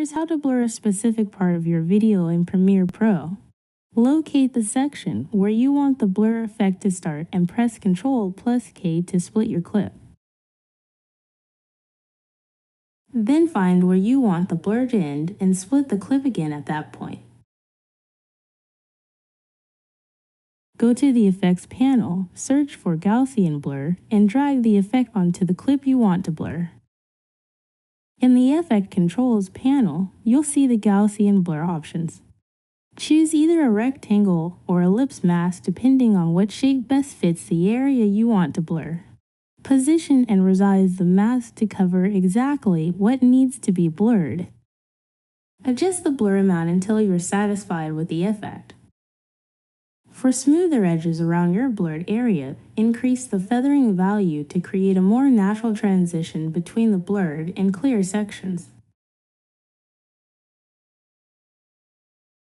here's how to blur a specific part of your video in Premiere Pro. Locate the section where you want the blur effect to start and press Ctrl+K to split your clip. Then find where you want the blur to end and split the clip again at that point. Go to the Effects panel, search for Gaussian Blur, and drag the effect onto the clip you want to blur. In the Effect Controls panel, you'll see the Gaussian Blur options. Choose either a rectangle or ellipse mask depending on what shape best fits the area you want to blur. Position and resize the mask to cover exactly what needs to be blurred. Adjust the blur amount until you're satisfied with the effect. For smoother edges around your blurred area, increase the feathering value to create a more natural transition between the blurred and clear sections.